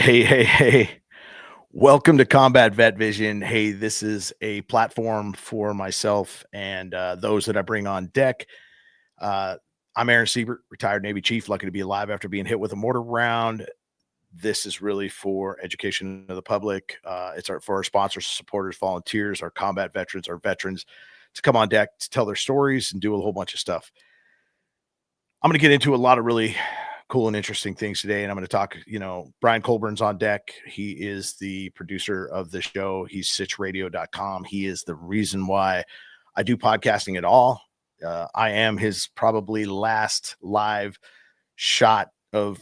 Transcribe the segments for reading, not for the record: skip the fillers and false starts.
Hey. Welcome to Combat Vet Vision. Hey, this is a platform for myself and those that I bring on deck. Uh, I'm Aaron Siebert, retired Navy chief, lucky to be alive after being hit with a mortar round. This is really for education of the public. For our sponsors, supporters, volunteers, our combat veterans, our veterans to come on deck to tell their stories and do a whole bunch of stuff. I'm going to get into a lot of really cool and interesting things today. And I'm going to talk, Brian Colburn's on deck. He is the producer of the show. He's sitchradio.com. He is the reason why I do podcasting at all. I am his probably last live shot of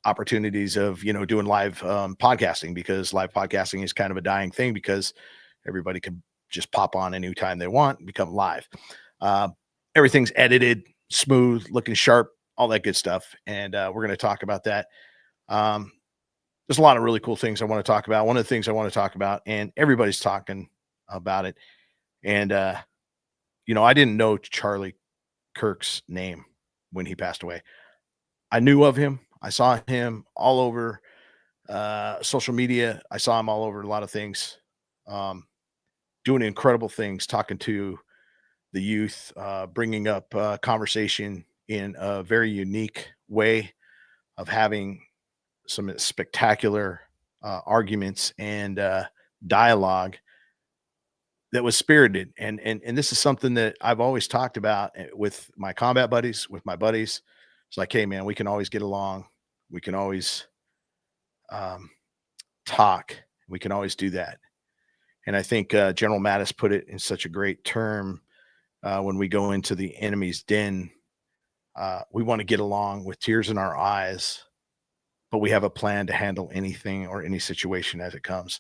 opportunities of, doing live podcasting, because live podcasting is kind of a dying thing because everybody can just pop on anytime they want and become live. Everything's edited, smooth, looking sharp, all that good stuff. And we're going to talk about that. There's a lot of really cool things I want to talk about. One of the things I want to talk about, and everybody's talking about it. And, I didn't know Charlie Kirk's name when he passed away. I knew of him. I saw him all over social media. I saw him all over a lot of things, doing incredible things, talking to the youth, bringing up conversation in a very unique way of having some spectacular arguments and dialogue that was spirited. And this is something that I've always talked about with my combat buddies, with my buddies. It's like, hey, man, we can always get along. We can always talk. We can always do that. And I think General Mattis put it in such a great term when we go into the enemy's den. We want to get along with tears in our eyes, but we have a plan to handle anything or any situation as it comes.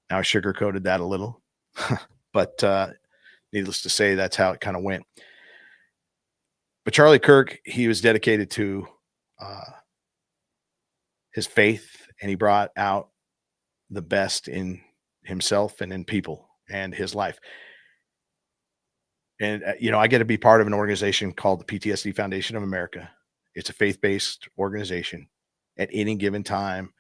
Now, I sugarcoated that a little, but needless to say, that's how it kind of went. But Charlie Kirk, he was dedicated to his faith, and he brought out the best in himself and in people and his life. And, I get to be part of an organization called the PTSD Foundation of America. It's a faith-based organization. At any given time,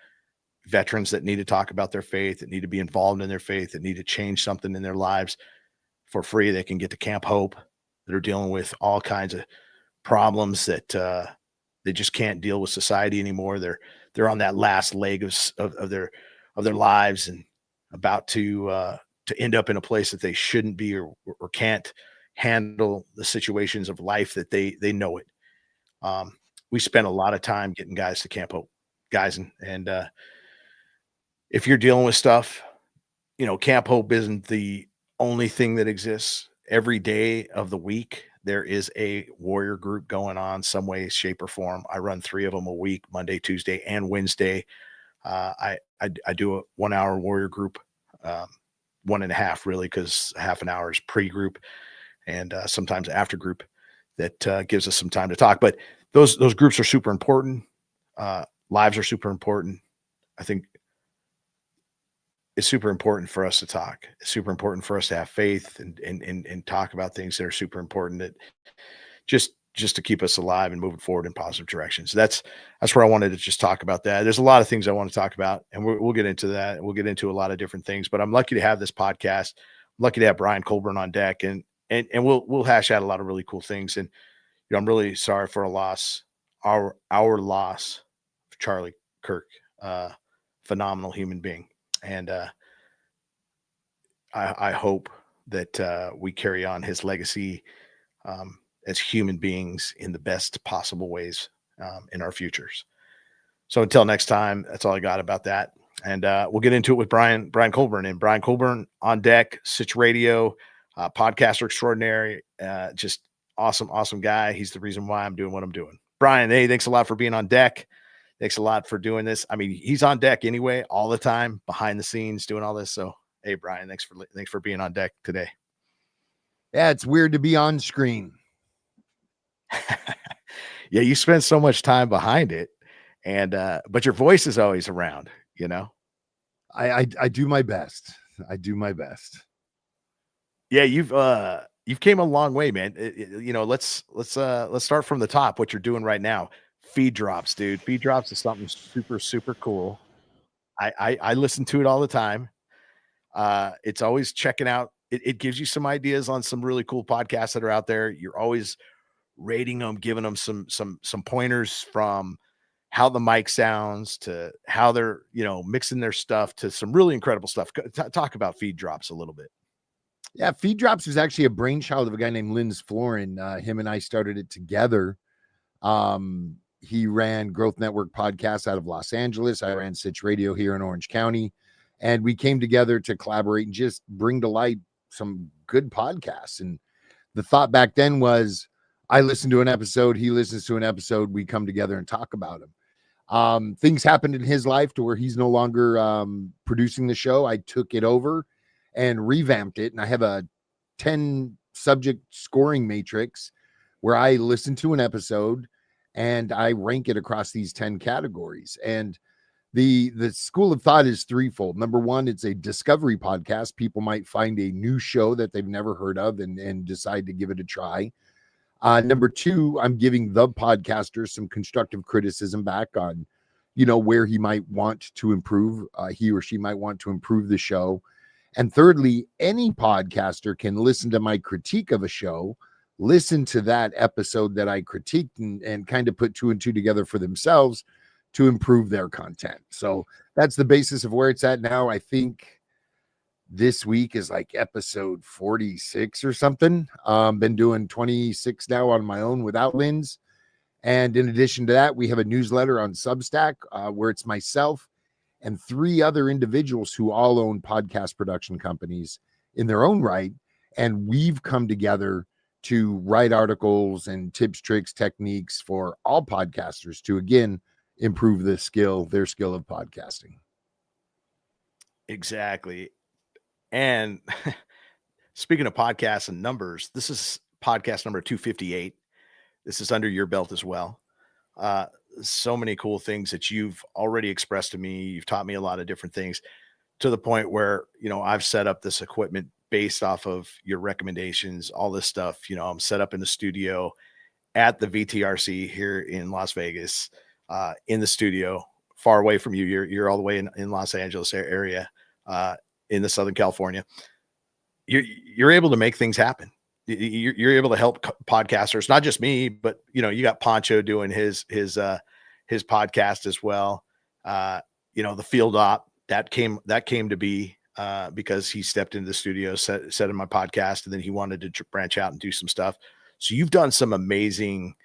veterans that need to talk about their faith, that need to be involved in their faith, that need to change something in their lives for free, they can get to Camp Hope, that are dealing with all kinds of problems that they just can't deal with society anymore. They're on that last leg of their lives and about to end up in a place that they shouldn't be or can't handle the situations of life that they know it. We spent a lot of time getting guys to Camp Hope, guys. And if you're dealing with stuff, Camp Hope isn't the only thing that exists. Every day of the week, there is a warrior group going on some way, shape, or form. I run 3 of them a week, Monday, Tuesday, and Wednesday. I do a 1 hour warrior group, 1.5 really, because half an hour is pre-group and sometimes after group that gives us some time to talk. But those groups are super important. Lives are super important. I think it's super important for us to talk. It's super important for us to have faith and talk about things that are super important, that just to keep us alive and moving forward in positive directions. So that's where I wanted to just talk about that. There's a lot of things I want to talk about, and we'll get into that. We'll get into a lot of different things, but I'm lucky to have this podcast. I'm lucky to have Brian Colburn on deck, and we'll hash out a lot of really cool things. And I'm really sorry for our loss of Charlie Kirk, phenomenal human being. And I hope that we carry on his legacy as human beings in the best possible ways in our futures. So until next time, that's all I got about that. And we'll get into it with Brian Colburn. And Brian Colburn on deck, Sitch Radio, podcaster extraordinary, just awesome guy. He's the reason why I'm doing what I'm doing. Brian, hey, thanks a lot for being on deck. Thanks a lot for doing this. I mean, he's on deck anyway, all the time, behind the scenes, doing all this. So, hey, Brian, thanks for being on deck today. Yeah, it's weird to be on screen. Yeah, you spend so much time behind it, and but your voice is always around. I do my best. I do my best. Yeah, you've came a long way, man. Let's start from the top. What you're doing right now. Feed Drops, dude. Feed Drops is something super, super cool. I listen to it all the time. It's always checking out. It gives you some ideas on some really cool podcasts that are out there. You're always rating them, giving them some pointers from how the mic sounds to how they're, mixing their stuff to some really incredible stuff. Talk about Feed Drops a little bit. Yeah, Feed Drops was actually a brainchild of a guy named Linz Florin. Him and I started it together. He ran Growth Network podcasts out of Los Angeles. I ran Sitch Radio here in Orange County. And we came together to collaborate and just bring to light some good podcasts. And the thought back then was, I listen to an episode, he listens to an episode, we come together and talk about them. Things happened in his life to where he's no longer producing the show. I took it over and revamped it. And I have a 10 subject scoring matrix where I listen to an episode and I rank it across these 10 categories. And the school of thought is threefold. Number one, it's a discovery podcast. People might find a new show that they've never heard of and decide to give it a try. Number two, I'm giving the podcaster some constructive criticism back on, where he might want to improve. He or she might want to improve the show. And thirdly, any podcaster can listen to my critique of a show, listen to that episode that I critiqued and kind of put two and two together for themselves to improve their content. So that's the basis of where it's at now. I think this week is like episode 46 or something. Been doing 26 now on my own without Linz. And in addition to that, we have a newsletter on Substack where it's myself and 3 other individuals who all own podcast production companies in their own right. And we've come together to write articles and tips, tricks, techniques for all podcasters to, again, improve their skill of podcasting. Exactly. And speaking of podcasts and numbers, this is podcast number 258. This is under your belt as well. So many cool things that you've already expressed to me. You've taught me a lot of different things to the point where, I've set up this equipment based off of your recommendations, all this stuff. I'm set up in the studio at the VTRC here in Las Vegas, in the studio, far away from you. You're all the way in Los Angeles area, in the Southern California. You're able to make things happen. You're able to help podcasters, not just me, but you got Poncho doing his podcast as well. The field op that came to be because he stepped into the studio, said in my podcast, and then he wanted to branch out and do some stuff. So you've done some amazing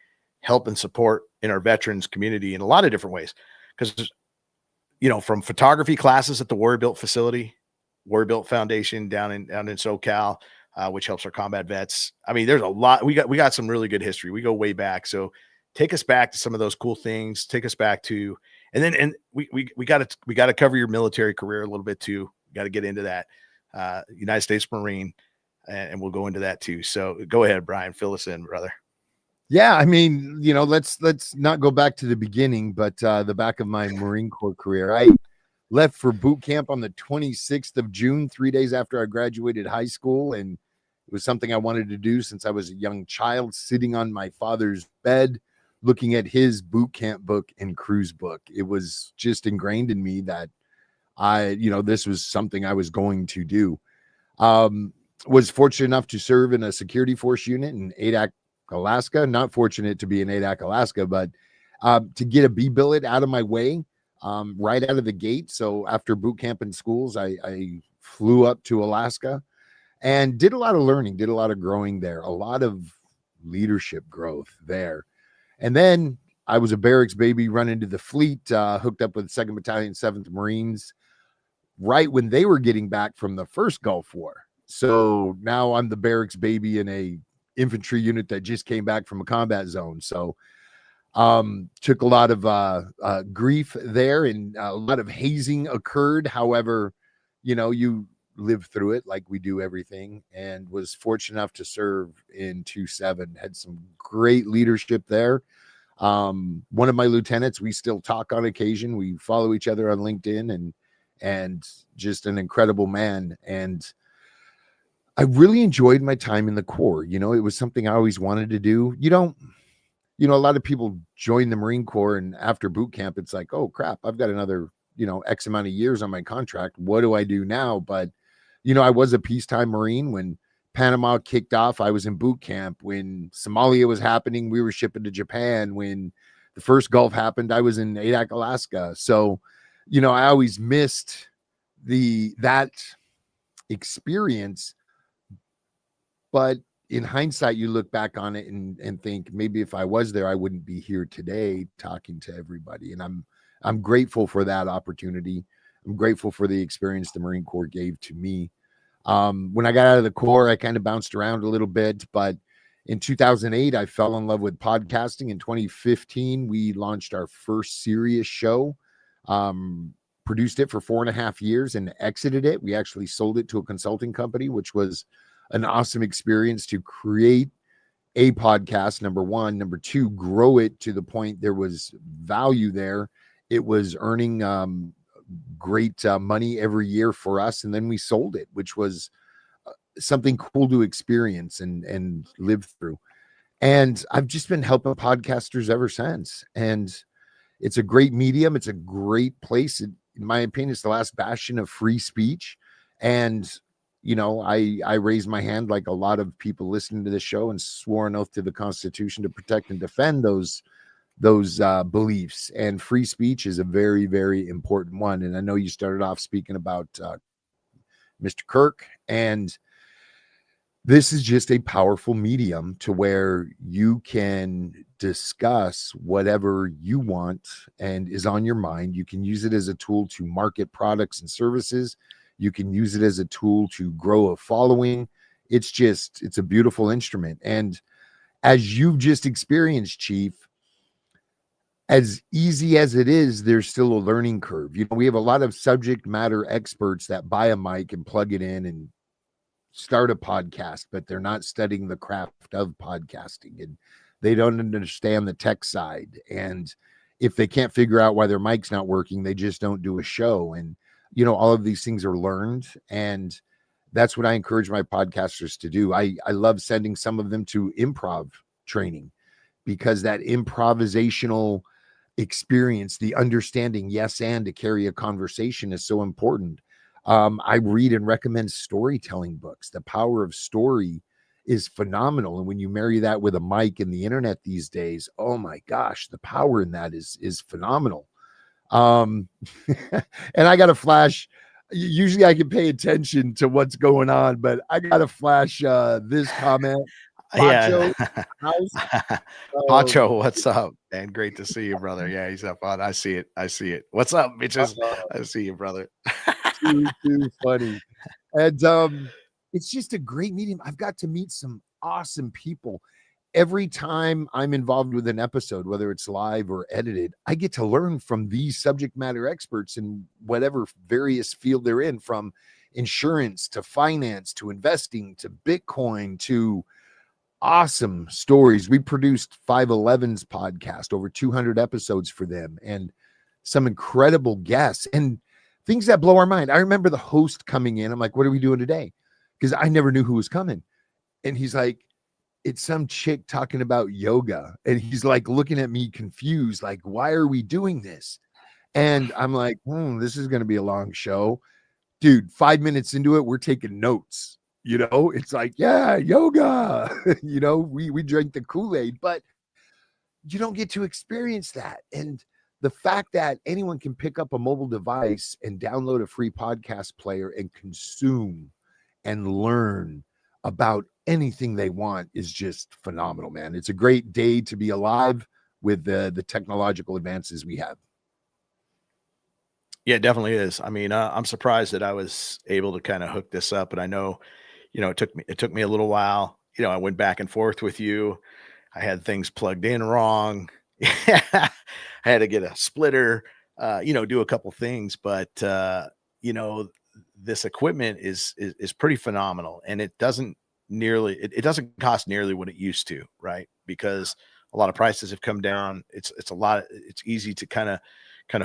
help and support in our veterans community in a lot of different ways. Because, from photography classes at the Warrior Built facility, Warrior Built Foundation down in SoCal, which helps our combat vets. I mean, there's a lot. We got some really good history. We go way back. So take us back to some of those cool things. Take us back to, and we got to cover your military career a little bit too. Got to get into that. United States Marine, and we'll go into that too. So go ahead, Brian, fill us in, brother. Yeah, I mean, let's not go back to the beginning, but the back of my Marine Corps career. I left for boot camp on the 26th of June, 3 days after I graduated high school. And it was something I wanted to do since I was a young child, sitting on my father's bed, looking at his boot camp book and cruise book. It was just ingrained in me that this was something I was going to do. Was fortunate enough to serve in a security force unit in Adak, Alaska. Not fortunate to be in Adak, Alaska, but to get a B billet out of my way right out of the gate. So after boot camp and schools, I flew up to Alaska and did a lot of learning, did a lot of growing there, a lot of leadership growth there. And then I was a barracks baby, run into the fleet, hooked up with 2nd Battalion, 7th Marines, right when they were getting back from the first Gulf War. So now I'm the barracks baby in a infantry unit that just came back from a combat zone. So took a lot of grief there, and a lot of hazing occurred. However, you live through it like we do everything, and was fortunate enough to serve in 2-7. Had some great leadership there. One of my lieutenants, we still talk on occasion. We follow each other on LinkedIn, and just an incredible man. And I really enjoyed my time in the Corps. It was something I always wanted to do. A lot of people join the Marine Corps, and after boot camp, it's like, oh crap, I've got another, X amount of years on my contract. What do I do now? But, I was a peacetime Marine when Panama kicked off. I was in boot camp when Somalia was happening. We were shipping to Japan. When the first Gulf happened, I was in Adak, Alaska. So, I always missed that experience. But in hindsight, you look back on it and think maybe if I was there, I wouldn't be here today talking to everybody. And I'm grateful for that opportunity. I'm grateful for the experience the Marine Corps gave to me. When I got out of the Corps, I kind of bounced around a little bit, but in 2008, I fell in love with podcasting. In 2015, we launched our first serious show, produced it for 4.5 years and exited it. We actually sold it to a consulting company, which was an awesome experience to create a podcast, number one. Number two, grow it to the point there was value there. It was earning great money every year for us. And then we sold it, which was something cool to experience and live through. And I've just been helping podcasters ever since. And it's a great medium. It's a great place. In my opinion, it's the last bastion of free speech. And I raised my hand like a lot of people listening to this show and swore an oath to the Constitution to protect and defend those beliefs. And free speech is a very, very important one. And I know you started off speaking about Mr. Kirk, and this is just a powerful medium to where you can discuss whatever you want and is on your mind. You can use it as a tool to market products and services. You can use it as a tool to grow a following. It's a beautiful instrument. And as you've just experienced, Chief, as easy as it is, there's still a learning curve. We have a lot of subject matter experts that buy a mic and plug it in and start a podcast, but they're not studying the craft of podcasting, and they don't understand the tech side. And if they can't figure out why their mic's not working, they just don't do a show. And all of these things are learned, and that's what I encourage my podcasters to do. I love sending some of them to improv training, because that improvisational experience, the understanding yes and to carry a conversation, is so important. I read and recommend storytelling books. The power of story is phenomenal. And when you marry that with a mic and the internet these days, oh my gosh, the power in that is phenomenal. And I got to flash. Usually I can pay attention to what's going on, but I got to flash this comment. Yeah. House. Pacho, what's up, man? Great to see you, brother. Yeah, he's up on. I see it. What's up, bitches? I see you, brother. too funny. And it's just a great medium. I've got to meet some awesome people. Every time I'm involved with an episode, whether it's live or edited, I get to learn from these subject matter experts in whatever various field they're in, from insurance to finance to investing to Bitcoin to awesome stories. We produced 511's podcast, over 200 episodes for them, and some incredible guests and things that blow our mind. I remember the host coming in. I'm like, what are we doing today? Because I never knew who was coming. And he's like, it's some chick talking about yoga. And he's like looking at me confused, like, why are we doing this? And I'm like, this is going to be a long show. Dude, 5 minutes into it, we're taking notes. It's like, yeah, yoga. We drink the Kool-Aid, but you don't get to experience that. And the fact that anyone can pick up a mobile device and download a free podcast player and consume and learn about anything they want is just phenomenal, man. It's a great day to be alive with the technological advances we have. Yeah, it definitely is. I mean, I'm surprised that I was able to kind of hook this up, and I know, it took me a little while. I went back and forth with you. I had things plugged in wrong. I had to get a splitter, do a couple things, but this equipment is pretty phenomenal, and it doesn't cost nearly what it used to, right? Because a lot of prices have come down. It's easy to kind of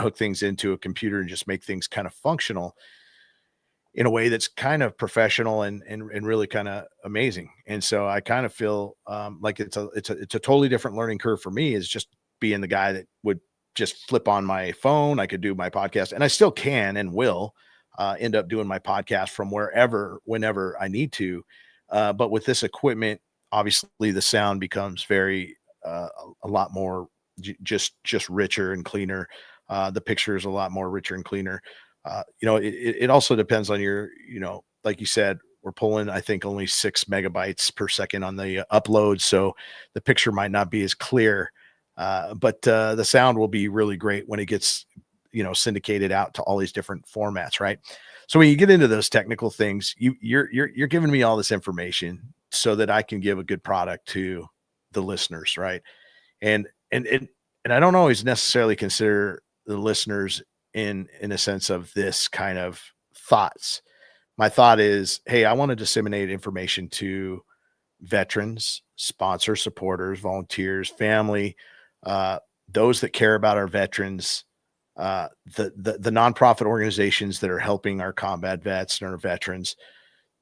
hook things into a computer and just make things kind of functional in a way that's kind of professional and really kind of amazing. And so I kind of feel like it's a totally different learning curve for me, is just being the guy that would just flip on my phone. I could do my podcast, and I still can and will end up doing my podcast from wherever, whenever I need to. But with this equipment, obviously the sound becomes very a lot more just richer and cleaner. The picture is a lot more richer and cleaner. It also depends on your, like you said, we're pulling, I think, only 6 megabytes per second on the upload. So the picture might not be as clear, but the sound will be really great when it gets, syndicated out to all these different formats. Right. So when you get into those technical things, you're giving me all this information so that I can give a good product to the listeners. Right. And I don't always necessarily consider the listeners in a sense of this kind of thoughts. My thought is, hey, I want to disseminate information to veterans, sponsors, supporters, volunteers, family, those that care about our veterans, the nonprofit organizations that are helping our combat vets and our veterans.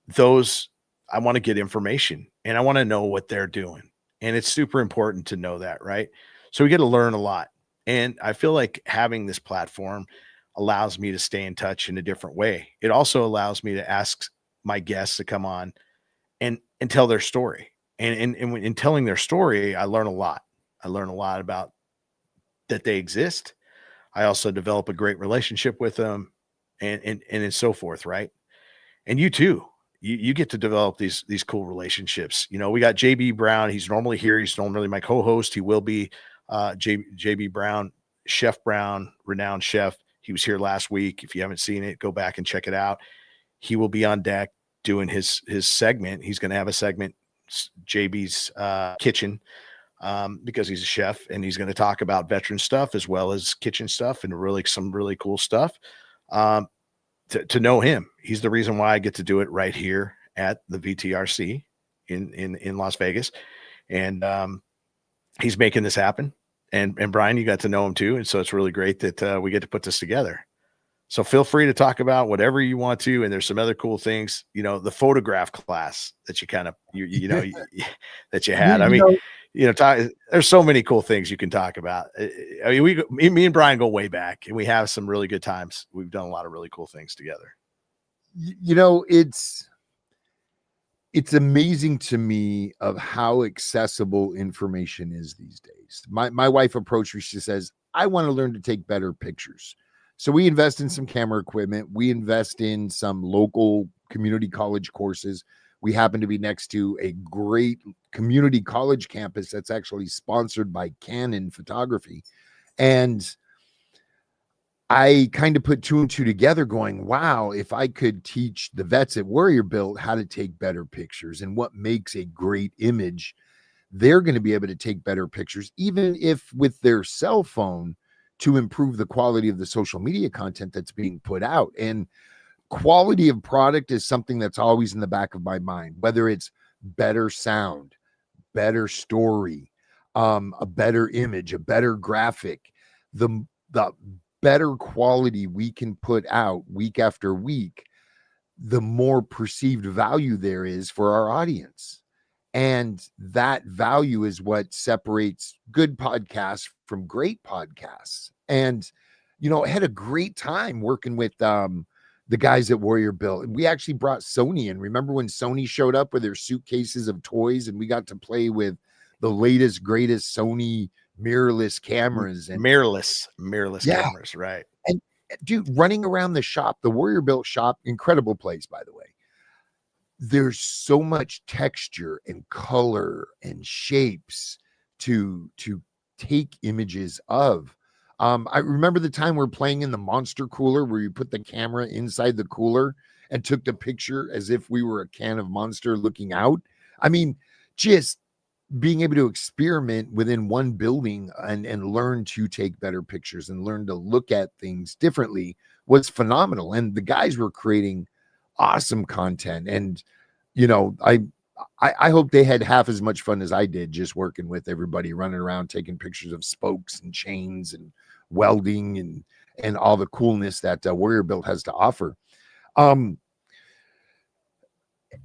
Those, I want to get information and I want to know what they're doing. And it's super important to know that, right? So we get to learn a lot. And I feel like having this platform allows me to stay in touch in a different way. It also allows me to ask my guests to come on and tell their story. And in telling their story, I learn a lot. I learn a lot about that they exist. I also develop a great relationship with them and so forth, right? And you too. You get to develop these cool relationships. We got JB Brown. He's normally here. He's normally my co-host. He will be JB Brown, Chef Brown, renowned chef. He was here last week. If you haven't seen it, go back and check it out. He will be on deck doing his segment. He's going to have a segment, JB's kitchen, because he's a chef, and he's going to talk about veteran stuff as well as kitchen stuff and really some really cool stuff. To know him, he's the reason why I get to do it right here at the VTRC in Las Vegas, and he's making this happen. And Brian, you got to know him too, and so it's really great that we get to put this together. So feel free to talk about whatever you want to, and there's some other cool things. The photograph class that you kind of that you had. There's so many cool things you can talk about. I mean, me and Brian go way back, and we have some really good times. We've done a lot of really cool things together. It's amazing to me of how accessible information is these days. My wife approached me. She says, I want to learn to take better pictures. So we invest in some camera equipment. We invest in some local community college courses. We happen to be next to a great community college campus that's actually sponsored by Canon Photography. And I kind of put 2 and 2 together going, wow, if I could teach the vets at Warrior Built how to take better pictures and what makes a great image, they're going to be able to take better pictures, even if with their cell phone, to improve the quality of the social media content that's being put out. And quality of product is something that's always in the back of my mind, whether it's better sound, better story, a better image, a better graphic, the better quality we can put out week after week, the more perceived value there is for our audience. And that value is what separates good podcasts from great podcasts. And, I had a great time working with the guys at Warrior Built. And we actually brought Sony in. Remember when Sony showed up with their suitcases of toys, and we got to play with the latest, greatest Sony mirrorless cameras and mirrorless cameras, right? And dude, running around the shop, the Warrior Built shop, incredible place, by the way. There's so much texture and color and shapes to take images of. I remember the time we're playing in the Monster Cooler where you put the camera inside the cooler and took the picture as if we were a can of Monster looking out. I mean, just being able to experiment within one building and learn to take better pictures and learn to look at things differently was phenomenal. And the guys were creating awesome content. And, I hope they had half as much fun as I did just working with everybody, running around, taking pictures of spokes and chains and welding and all the coolness that Warrior Built has to offer.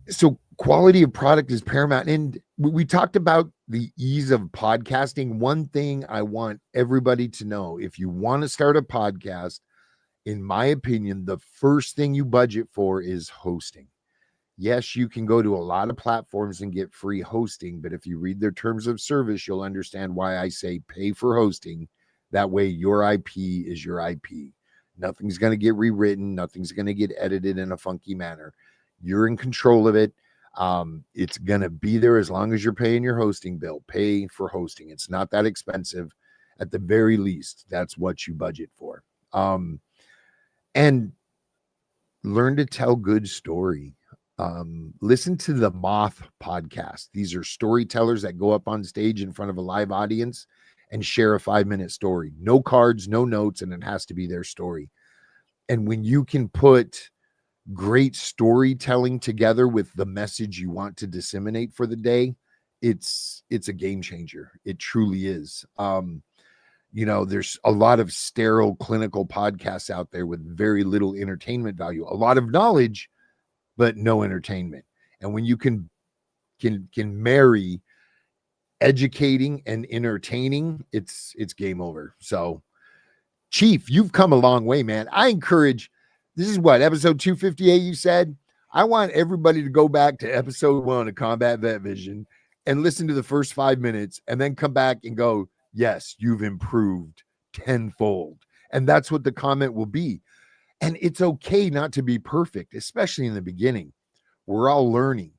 So quality of product is paramount. And we talked about the ease of podcasting, one thing I want everybody to know, if you want to start a podcast, in my opinion, the first thing you budget for is hosting. Yes, you can go to a lot of platforms and get free hosting, but if you read their terms of service, you'll understand why I say pay for hosting. That way your IP is your IP. Nothing's going to get rewritten. Nothing's going to get edited in a funky manner. You're in control of it. It's going to be there as long as you're paying your hosting bill. Pay for hosting. It's not that expensive. At the very least, that's what you budget for. And learn to tell good story. Listen to the Moth podcast. These are storytellers that go up on stage in front of a live audience and share a 5-minute story. No cards, no notes, and it has to be their story. And when you can put great storytelling together with the message you want to disseminate for the day, it's a game changer. It truly is. There's a lot of sterile clinical podcasts out there with very little entertainment value, a lot of knowledge, but no entertainment. And when you can marry educating and entertaining, it's game over. So, Chief, you've come a long way, man. I encourage, this is what, episode 258, you said? I want everybody to go back to episode 1 of Combat Vet Vision and listen to the first 5 minutes and then come back and go, yes, you've improved tenfold. And that's what the comment will be. And it's okay not to be perfect, especially in the beginning. We're all learning.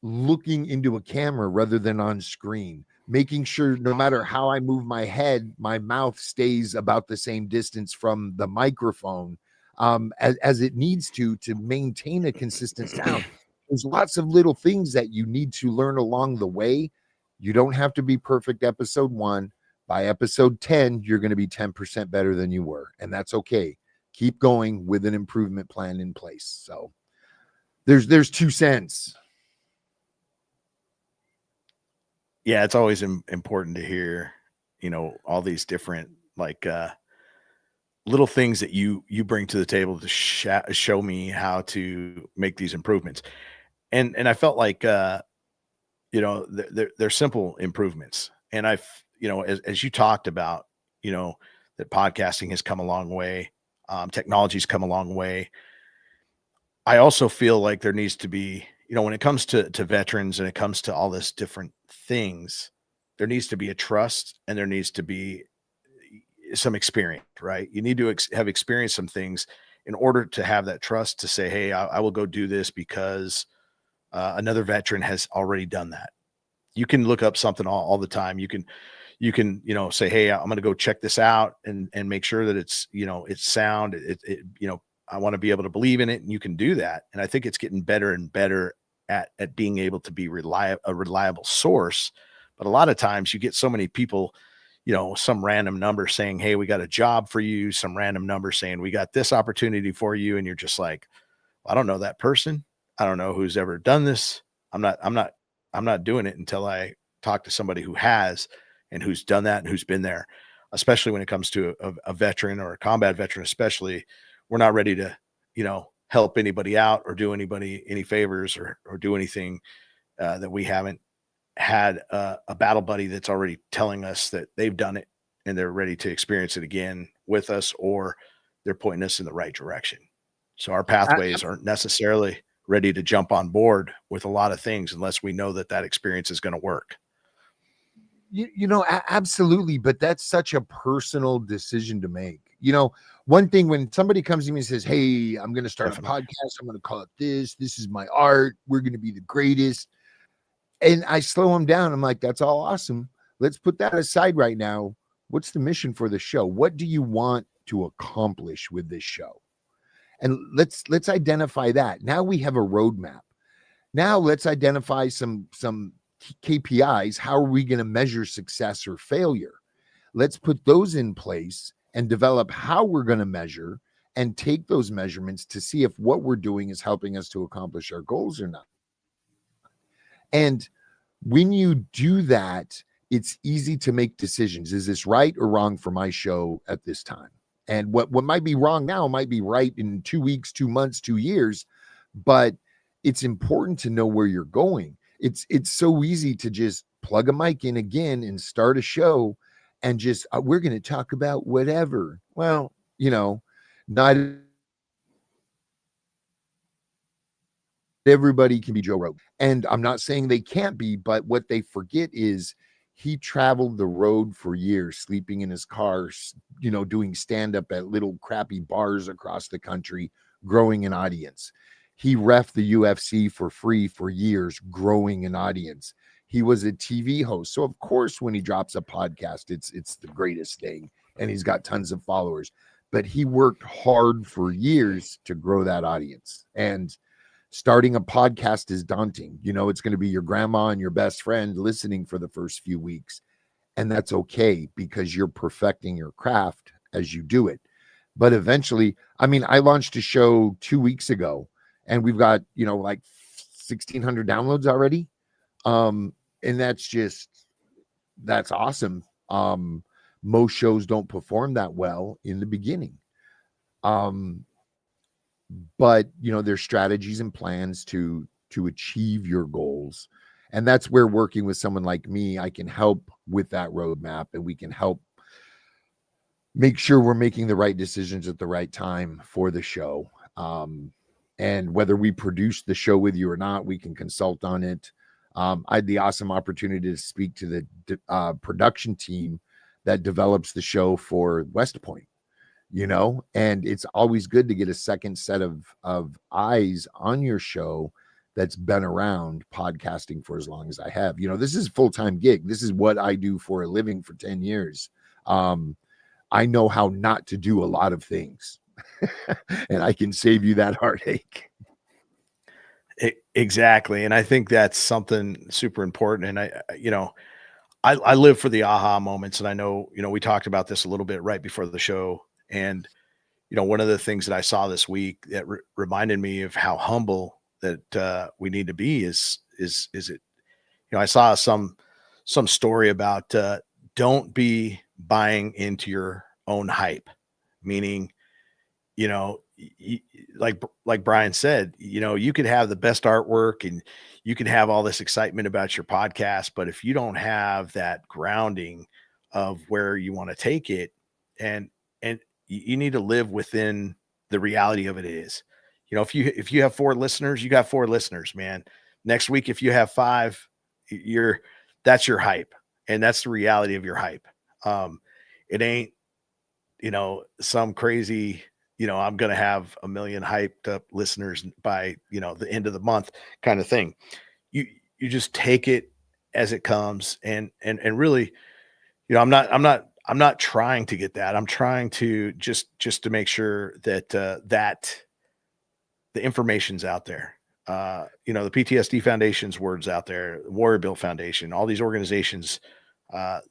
Looking into a camera rather than on screen, making sure no matter how I move my head, my mouth stays about the same distance from the microphone as it needs to maintain a consistent sound. There's lots of little things that you need to learn along the way. You don't have to be perfect episode 1. By episode 10, you're going to be 10% better than you were. And that's okay. Keep going with an improvement plan in place. So there's 2 cents. Yeah, it's always important to hear, all these different little things that you bring to the table to show me how to make these improvements. And I felt like they're simple improvements. And as you talked about, that podcasting has come a long way, technology's come a long way. I also feel like there needs to be, when it comes to veterans and it comes to all this different things, there needs to be a trust and there needs to be some experience, right? You need to have experienced some things in order to have that trust to say, hey, I will go do this because another veteran has already done that. You can look up something all the time. You can, say, hey, I'm going to go check this out and make sure that it's, it's sound. I want to be able to believe in it, and you can do that. And I think it's getting better and better at being able to be a reliable source. But a lot of times you get so many people, some random number saying, hey, we got a job for you, some random number saying we got this opportunity for you. And you're just like, I don't know that person. I don't know who's ever done this. I'm not doing it until I talk to somebody who has and who's done that and who's been there, especially when it comes to a veteran or a combat veteran, especially. We're not ready to, help anybody out or do anybody any favors or do anything that we haven't had a battle buddy that's already telling us that they've done it and they're ready to experience it again with us, or they're pointing us in the right direction. So our pathways aren't necessarily ready to jump on board with a lot of things unless we know that experience is going to work. Absolutely. But that's such a personal decision to make. One thing, when somebody comes to me and says, hey, I'm going to start a podcast, I'm going to call it this is my art, we're going to be the greatest. And I slow them down. I'm like, that's all awesome. Let's put that aside right now. What's the mission for the show? What do you want to accomplish with this show? And let's identify that. Now we have a roadmap. Now let's identify some KPIs. How are we going to measure success or failure? Let's put those in place and develop how we're going to measure and take those measurements to see if what we're doing is helping us to accomplish our goals or not. And when you do that, it's easy to make decisions. Is this right or wrong for my show at this time? And what might be wrong now might be right in 2 weeks, 2 months, 2 years, but it's important to know where you're going. it's so easy to just plug a mic in again and start a show and just we're going to talk about whatever. Well, not everybody can be Joe Rogan. And I'm not saying they can't be, but what they forget is he traveled the road for years, sleeping in his car, doing stand up at little crappy bars across the country, growing an audience. He reffed the UFC for free for years, growing an audience. He was a TV host. So of course, when he drops a podcast, it's the greatest thing. And he's got tons of followers. But he worked hard for years to grow that audience. And starting a podcast is daunting. It's going to be your grandma and your best friend listening for the first few weeks. And that's okay because you're perfecting your craft as you do it. But eventually, I launched a show 2 weeks ago and we've got, like 1,600 downloads already. And that's awesome. Most shows don't perform that well in the beginning. But there's strategies and plans to achieve your goals. And that's where working with someone like me, I can help with that roadmap and we can help make sure we're making the right decisions at the right time for the show. And whether we produce the show with you or not, we can consult on it. I had the awesome opportunity to speak to the production team that develops the show for West Point. And it's always good to get a second set of eyes on your show that's been around podcasting for as long as I have. This is a full-time gig. This is what I do for a living for 10 years. I know how not to do a lot of things and I can save you that heartache. Exactly. And I think that's something super important. And I live for the aha moments. And I know, we talked about this a little bit right before the show. And, one of the things that I saw this week that reminded me of how humble that we need to be is it, I saw some story about don't be buying into your own hype, meaning, like Brian said, you could have the best artwork and you can have all this excitement about your podcast, but if you don't have that grounding of where you want to take it, and you need to live within the reality of it is, if you have 4 listeners, you got 4 listeners, man. Next week, if you have 5, that's your hype. And that's the reality of your hype. It ain't, some crazy, I'm going to have 1 million hyped up listeners by, the end of the month kind of thing. You just take it as it comes and really, I'm not trying to get that. I'm trying to just to make sure that, that the information's out there. The PTSD Foundation's words out there, Warrior Built Foundation, all these organizations, the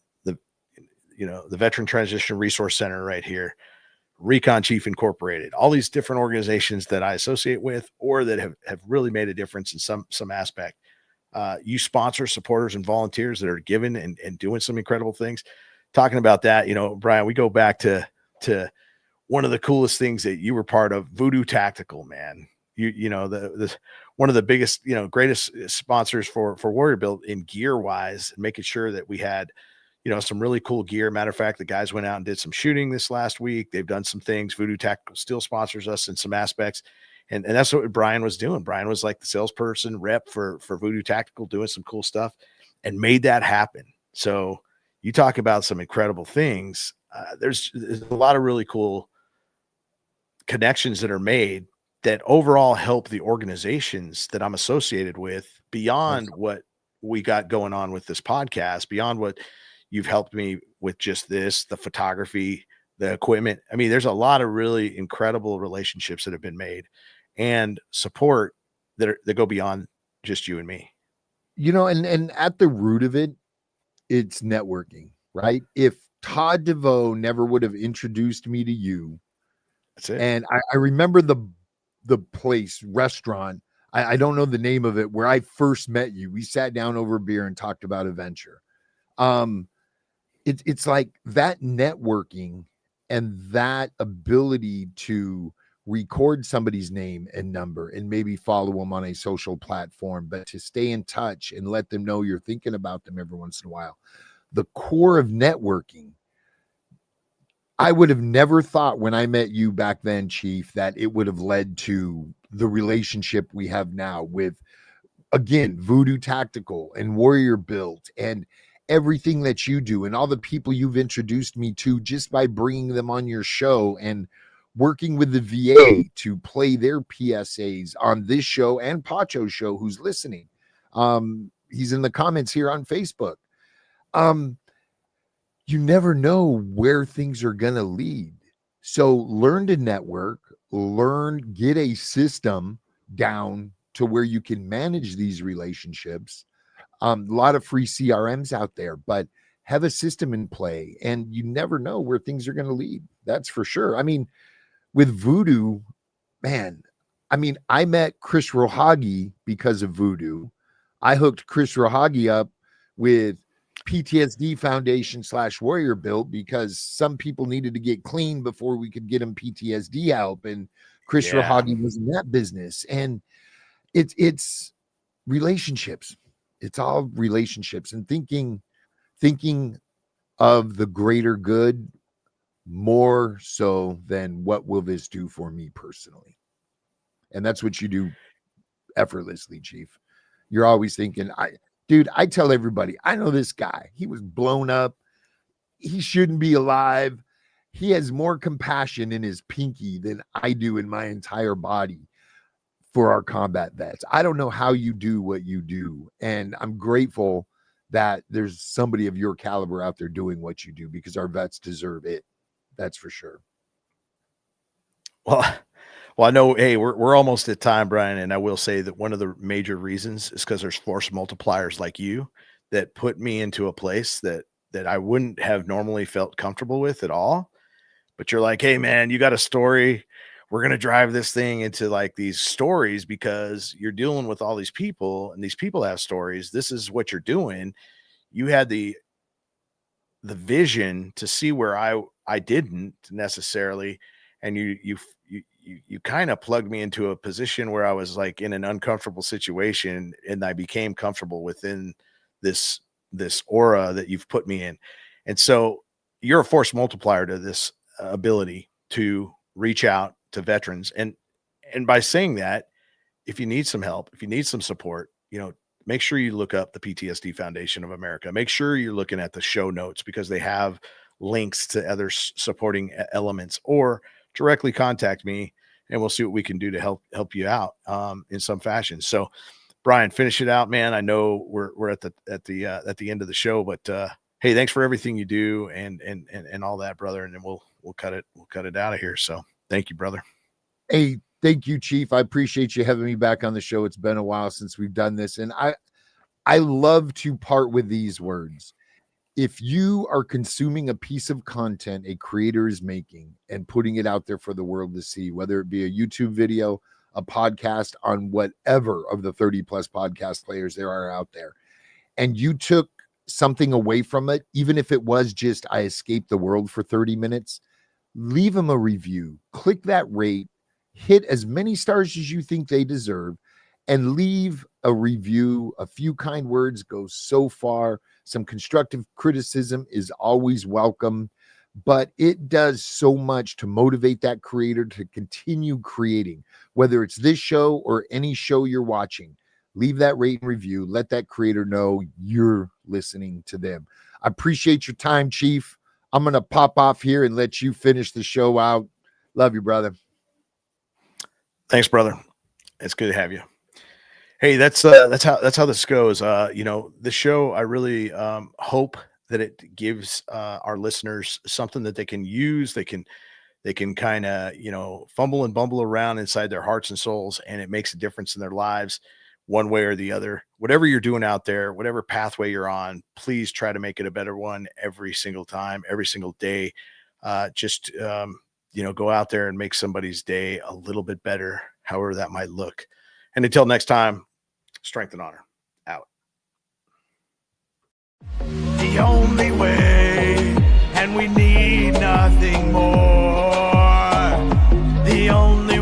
Veteran Transition Resource Center right here, Recon Chief Incorporated, all these different organizations that I associate with or that have really made a difference in some aspect. You sponsor supporters and volunteers that are giving and doing some incredible things. Talking about that, Brian, we go back to one of the coolest things that you were part of, Voodoo Tactical, man. The one of the biggest, greatest sponsors for Warrior Built in gear wise, and making sure that we had, some really cool gear. Matter of fact, the guys went out and did some shooting this last week. They've done some things. Voodoo Tactical still sponsors us in some aspects. And that's what Brian was doing. Brian was like the salesperson rep for Voodoo Tactical, doing some cool stuff and made that happen. So you talk about some incredible things. There's a lot of really cool connections that are made that overall help the organizations that I'm associated with beyond what we got going on with this podcast, beyond what you've helped me with just this, the photography, the equipment. I mean, there's a lot of really incredible relationships that have been made and support that go beyond just you and me. And at the root of it, it's networking, right? If Todd DeVoe never would have introduced me to you, that's it. And I remember the place, restaurant, I don't know the name of it, where I first met you. We sat down over beer and talked about adventure. It's like that networking and that ability to record somebody's name and number and maybe follow them on a social platform, but to stay in touch and let them know you're thinking about them every once in a while. The core of networking, I would have never thought when I met you back then, Chief, that it would have led to the relationship we have now with, again, Voodoo Tactical and Warrior Built and everything that you do and all the people you've introduced me to just by bringing them on your show and working with the VA to play their PSAs on this show and Pacho's show, who's listening. He's in the comments here on Facebook. You never know where things are going to lead. So learn to network, get a system down to where you can manage these relationships. A lot of free CRMs out there, but have a system in play, and you never know where things are going to lead. That's for sure. I mean, with Voodoo, man, I met Chris Rohagi because of Voodoo. I hooked Chris Rohagi up with PTSD Foundation / Warrior Built because some people needed to get clean before we could get them PTSD help. And Chris Rohagi was in that business. And it's relationships. It's all relationships and thinking of the greater good more so than what will this do for me personally. And that's what you do effortlessly, Chief. You're always thinking, I tell everybody, I know this guy. He was blown up. He shouldn't be alive. He has more compassion in his pinky than I do in my entire body for our combat vets. I don't know how you do what you do. And I'm grateful that there's somebody of your caliber out there doing what you do because our vets deserve it. That's for sure. Well, I know, hey, we're almost at time, Brian. And I will say that one of the major reasons is because there's force multipliers like you that put me into a place that I wouldn't have normally felt comfortable with at all. But you're like, hey, man, you got a story. We're going to drive this thing into like these stories because you're dealing with all these people and these people have stories. This is what you're doing. You had the vision to see where I didn't necessarily. And you kind of plugged me into a position where I was like in an uncomfortable situation and I became comfortable within this aura that you've put me in. And so you're a force multiplier to this ability to reach out to veterans. And by saying that, if you need some help, if you need some support, make sure you look up the PTSD Foundation of America. Make sure you're looking at the show notes because they have links to other supporting elements, or directly contact me and we'll see what we can do to help you out in some fashion. So Brian, finish it out, man. I know we're at the end of the show, but hey, thanks for everything you do and all that, brother. And then we'll cut it out of here. So thank you, brother. Hey, thank you, Chief. I appreciate you having me back on the show. It's been a while since we've done this. And I love to part with these words. If you are consuming a piece of content a creator is making and putting it out there for the world to see, whether it be a YouTube video, a podcast on whatever of the 30 plus podcast players there are out there, and you took something away from it, even if it was just, I escaped the world for 30 minutes, leave them a review, click that rate, hit as many stars as you think they deserve, and leave a review. A few kind words go so far. Some constructive criticism is always welcome, but it does so much to motivate that creator to continue creating, whether it's this show or any show you're watching. Leave that rate and review. Let that creator know you're listening to them. I appreciate your time, Chief. I'm going to pop off here and let you finish the show out. Love you, brother. Thanks, brother. It's good to have you. Hey, that's how this goes. The show, I really hope that it gives our listeners something that they can use. They can kind of, fumble and bumble around inside their hearts and souls, and it makes a difference in their lives one way or the other. Whatever you're doing out there, whatever pathway you're on, please try to make it a better one every single time, every single day. Go out there and make somebody's day a little bit better, however that might look. And until next time, strength and honor out. The only way, and we need nothing more. The only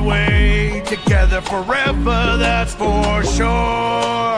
forever, that's for sure.